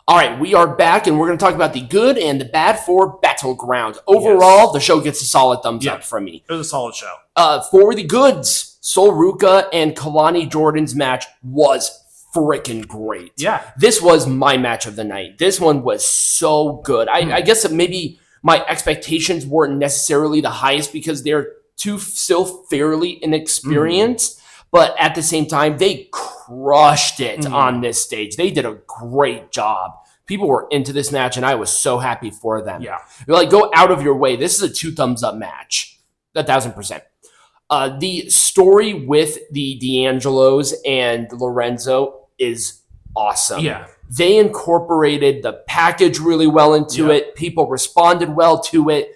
All right, we are back, and we're going to talk about the good and the bad for Battleground. Overall, the show gets a solid thumbs up from me. It was a solid show. For the goods, Ruca and Kelani Jordynne's match was freaking great. Yeah. This was my match of the night. This one was so good. I guess that maybe my expectations weren't necessarily the highest because they're still fairly inexperienced, but at the same time, they crushed it on this stage. They did a great job. People were into this match, and I was so happy for them. Yeah. You're like, go out of your way. This is a 2 thumbs up match. 1,000%. The story with the D'Angelos and Lorenzo is awesome. Yeah. They incorporated the package really well into it. People responded well to it.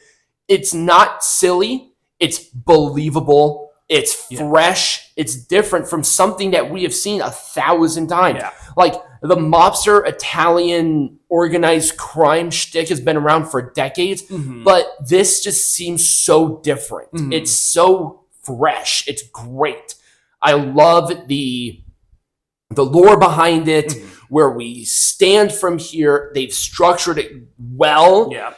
It's not silly. It's believable. It's fresh. It's different from something that we have seen 1,000 times. Yeah. Like the mobster Italian organized crime shtick has been around for decades, but this just seems so different. It's so fresh. It's great. I love the lore behind it, where we stand from here. They've structured it well. Yeah.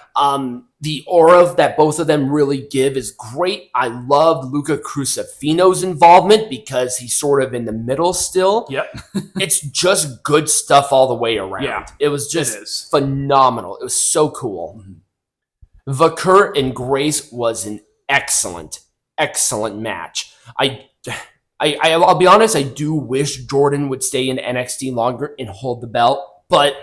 The aura that both of them really give is great. I loved Luca Crucifino's involvement because he's sort of in the middle still. Yep. It's just good stuff all the way around. Yeah, it was just phenomenal. It was so cool. Vaquer and Grace was an excellent match. I'll be honest, I do wish Jordynne would stay in NXT longer and hold the belt, but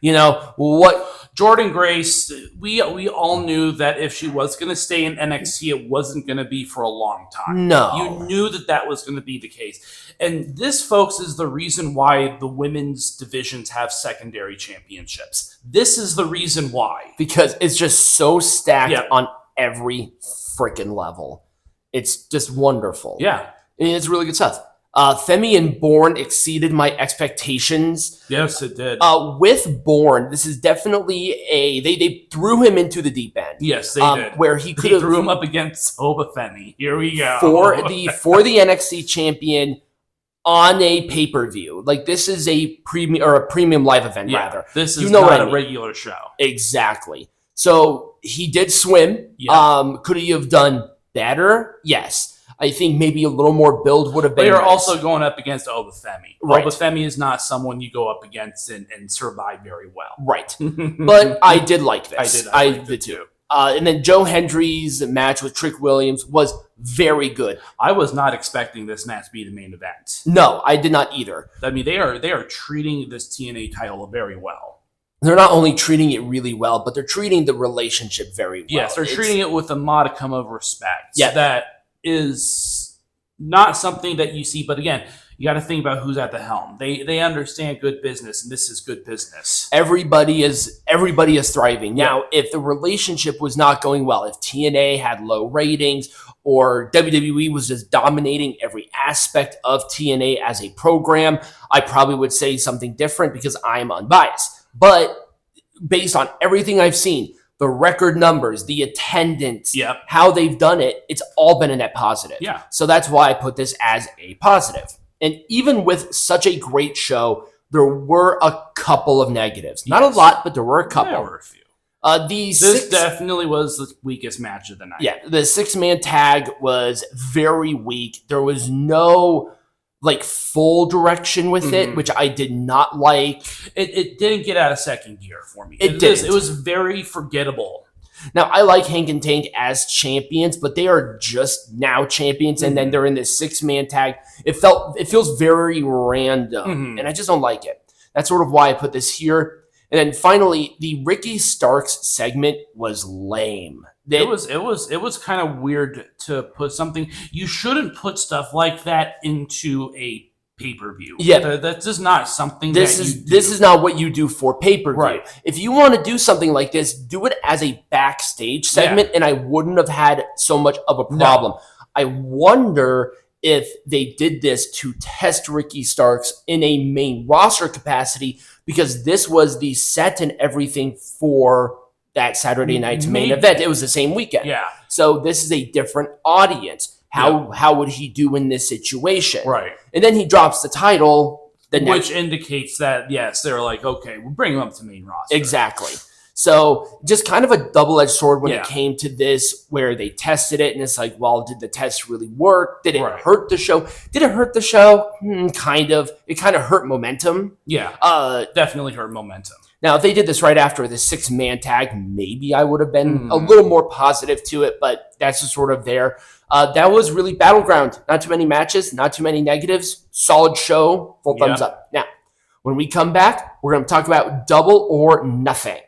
you know what? Jordynne Grace, we all knew that if she was going to stay in NXT, it wasn't going to be for a long time. No. You knew that was going to be the case. And this, folks, is the reason why the women's divisions have secondary championships. This is the reason why. Because it's just so stacked on every freaking level. It's just wonderful. Yeah. And it's really good stuff. Femi and Borne exceeded my expectations. Yes, it did. With Borne, this is definitely they threw him into the deep end. Yes, they did. Where he could have threw him up against Soba Femi. Here we go. For the NXT champion on a pay-per-view. Like, this is a premium live event, rather. This is not a regular show. Exactly. So he did swim. Yeah. Could he have done better? Yes. I think maybe a little more build would have been. They are nice. also going up against Obafemi. Right. Obafemi is not someone you go up against and survive very well. Right. But I did like this. I did too. And then Joe Hendry's match with Trick Williams was very good. I was not expecting this match to be the main event. No, I did not either. I mean, they are treating this TNA title very well. They're not only treating it really well, but they're treating the relationship very well. Yes, they're treating it with a modicum of respect. Yeah. That is not something that you see, but again, you got to think about who's at the helm. They understand good business, and this is good business. Everybody is thriving. Now, if the relationship was not going well, if TNA had low ratings or WWE was just dominating every aspect of TNA as a program, I probably would say something different because I'm unbiased. But based on everything I've seen, the record numbers, the attendance, how they've done it, it's all been a net positive. Yeah. So that's why I put this as a positive. And even with such a great show, there were a couple of negatives. Not a lot, but there were a couple. There were a few. This definitely was the weakest match of the night. Yeah, the 6-man tag was very weak. There was no full direction with it, which I did not like. It didn't get out of second gear for me. It was very forgettable. Now, I like Hank and Tank as champions, but they are just now champions, and then they're in this 6-man tag. It feels very random, and I just don't like it. That's sort of why I put this here. And then finally, the Ricky Starks segment was lame. It was kind of weird to put something. You shouldn't put stuff like that into a pay-per-view. Yeah, that's just not something. This is not what you do for pay-per-view. Right. If you want to do something like this, do it as a backstage segment, and I wouldn't have had so much of a problem. No. I wonder if they did this to test Ricky Starks in a main roster capacity, because this was the set and everything for that Saturday night's main event. It was the same weekend. Yeah. So this is a different audience. How would he do in this situation? Right. And then he drops the title Which indicates that, yes, they're like, okay, we'll bring them up to main roster. Exactly. So just kind of a double-edged sword when it came to this, where they tested it, and it's like, well, did the test really work? Did it hurt the show? Did it hurt the show? Kind of. It kind of hurt momentum. Yeah, definitely hurt momentum. Now, if they did this right after the 6-man tag, maybe I would have been a little more positive to it, but that's just sort of there. That was really Battleground. Not too many matches, not too many negatives. Solid show, full thumbs up. Now, when we come back, we're going to talk about Double or Nothing.